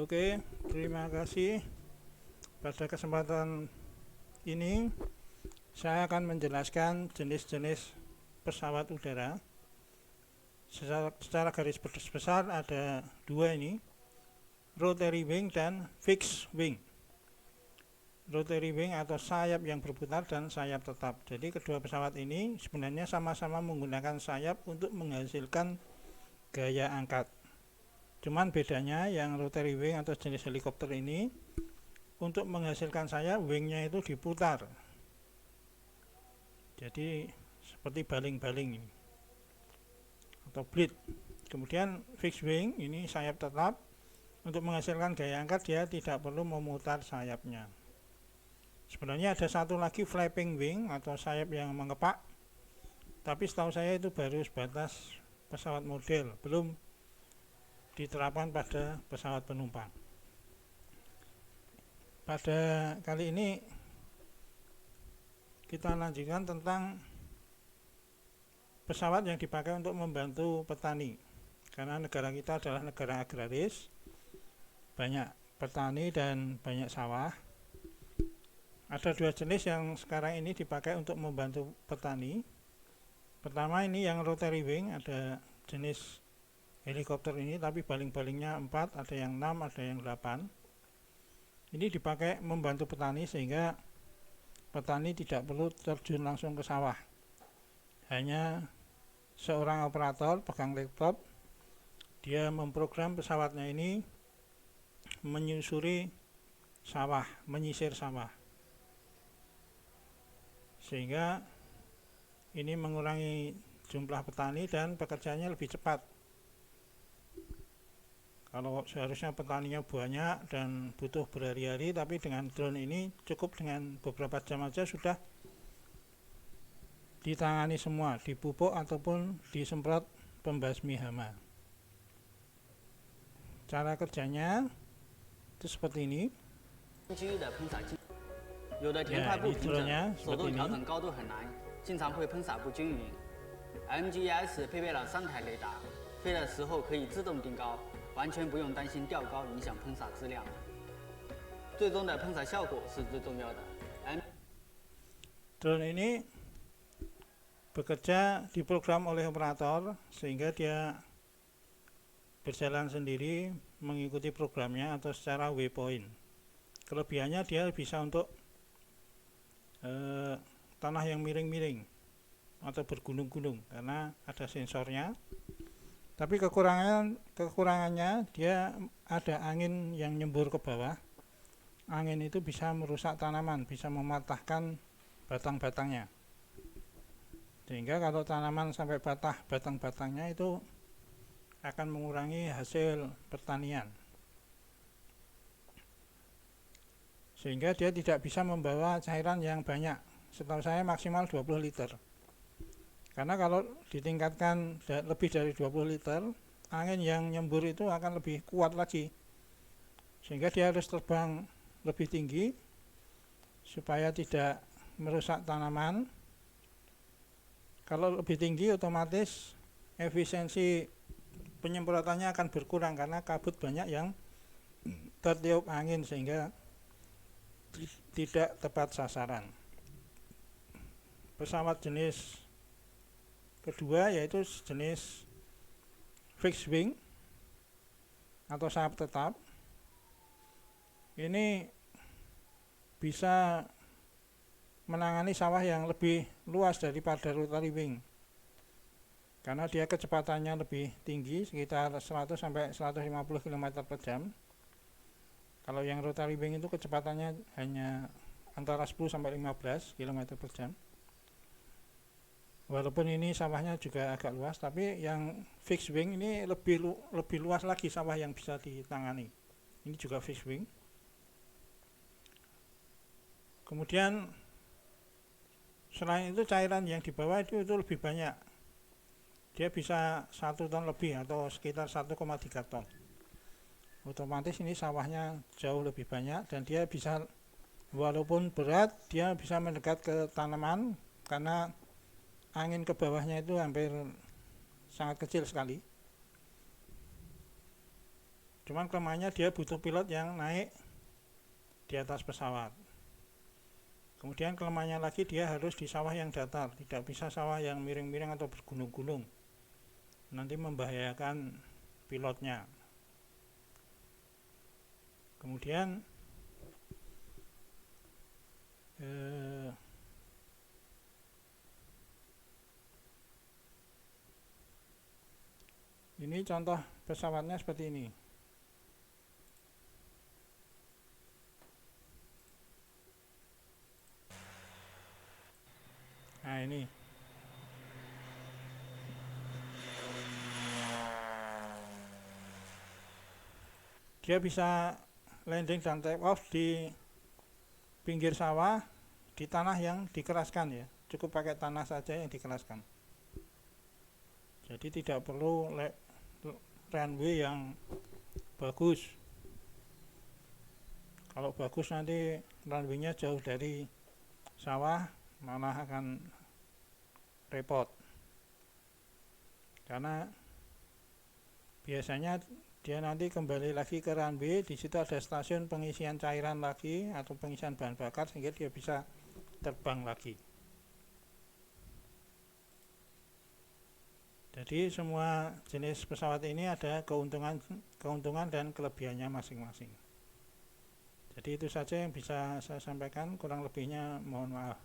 Oke, terima kasih. Pada kesempatan ini saya akan menjelaskan jenis-jenis pesawat udara. Secara garis besar ada dua ini, rotary wing dan fixed wing. Rotary wing atau sayap yang berputar dan sayap tetap. Jadi kedua pesawat ini sebenarnya sama-sama menggunakan sayap untuk menghasilkan gaya angkat. Cuman bedanya yang rotary wing atau jenis helikopter ini untuk menghasilkan sayap, wingnya itu diputar. Jadi seperti baling-baling ini atau blade. Kemudian fixed wing ini sayap tetap. Untuk menghasilkan gaya angkat dia tidak perlu memutar sayapnya. Sebenarnya ada satu lagi flapping wing atau sayap yang mengepak, tapi setahu saya itu baru sebatas pesawat model, belum diterapkan pada pesawat penumpang. Pada kali ini kita lanjutkan tentang pesawat yang dipakai untuk membantu petani, karena negara kita adalah negara agraris, banyak petani dan banyak sawah. Ada dua jenis yang sekarang ini dipakai untuk membantu petani. Pertama ini yang rotary wing, ada jenis helikopter ini tapi baling-balingnya 4, ada yang 6, ada yang 8. Ini dipakai membantu petani sehingga petani tidak perlu terjun langsung ke sawah. Hanya seorang operator pegang laptop, dia memprogram pesawatnya ini menyusuri sawah, menyisir sawah, sehingga ini mengurangi jumlah petani dan pekerjaannya lebih cepat. Kalau seharusnya petaninya banyak dan butuh berhari-hari, tapi dengan drone ini cukup dengan beberapa jam aja sudah ditangani semua, dipupuk ataupun disemprot pembasmi hama. Cara kerjanya itu seperti ini. 有的田块不平整，手动调整 ini. 高度很难，经常会喷洒不均匀。MGS 配备了3台雷达，飞的时候可以自动定高，完全不用担心掉高影响喷洒质量。最终的喷洒效果是最重要的。Drone ini bekerja diprogram oleh operator sehingga dia berjalan sendiri mengikuti programnya atau secara waypoint. Kelebihannya dia bisa untuk tanah yang miring-miring atau bergunung-gunung karena ada sensornya. Tapi kekurangannya dia ada angin yang nyembur ke bawah. Angin itu bisa merusak tanaman, bisa mematahkan batang-batangnya. Sehingga kalau tanaman sampai patah batang-batangnya itu akan mengurangi hasil pertanian. Sehingga dia tidak bisa membawa cairan yang banyak. Setahu saya maksimal 20 liter. Karena kalau ditingkatkan lebih dari 20 liter, angin yang nyembur itu akan lebih kuat lagi. Sehingga dia harus terbang lebih tinggi supaya tidak merusak tanaman. Kalau lebih tinggi otomatis efisiensi penyemprotannya akan berkurang karena kabut banyak yang tertiup angin sehingga tidak tepat sasaran. Pesawat jenis kedua yaitu jenis fixed wing atau sayap tetap. Ini bisa menangani sawah yang lebih luas daripada rotary wing karena dia kecepatannya lebih tinggi, sekitar 100 sampai 150 km per jam. Kalau yang rotary wing itu kecepatannya hanya antara 10 sampai 15 km per jam. Walaupun ini sawahnya juga agak luas, tapi yang fixed wing ini lebih luas lagi sawah yang bisa ditangani. Ini juga fixed wing. Kemudian selain itu cairan yang dibawa itu lebih banyak. Dia bisa 1 ton lebih atau sekitar 1,3 ton. Otomatis ini sawahnya jauh lebih banyak dan dia bisa, walaupun berat, dia bisa mendekat ke tanaman karena angin ke bawahnya itu hampir sangat kecil sekali. Cuman kelemahannya dia butuh pilot yang naik di atas pesawat. Kemudian kelemahannya lagi dia harus di sawah yang datar, tidak bisa sawah yang miring-miring atau bergunung-gunung. Nanti membahayakan pilotnya. Kemudian ini contoh pesawatnya seperti ini. Nah ini dia bisa landing dan take off di pinggir sawah di tanah yang dikeraskan ya, cukup pakai tanah saja yang dikeraskan. Jadi tidak perlu runway yang bagus. Kalau bagus nanti runway-nya jauh dari sawah, malah akan repot. Karena biasanya dia nanti kembali lagi ke runway, di situ ada stasiun pengisian cairan lagi atau pengisian bahan bakar sehingga dia bisa terbang lagi. Jadi semua jenis pesawat ini ada keuntungan dan kelebihannya masing-masing. Jadi itu saja yang bisa saya sampaikan, kurang lebihnya mohon maaf.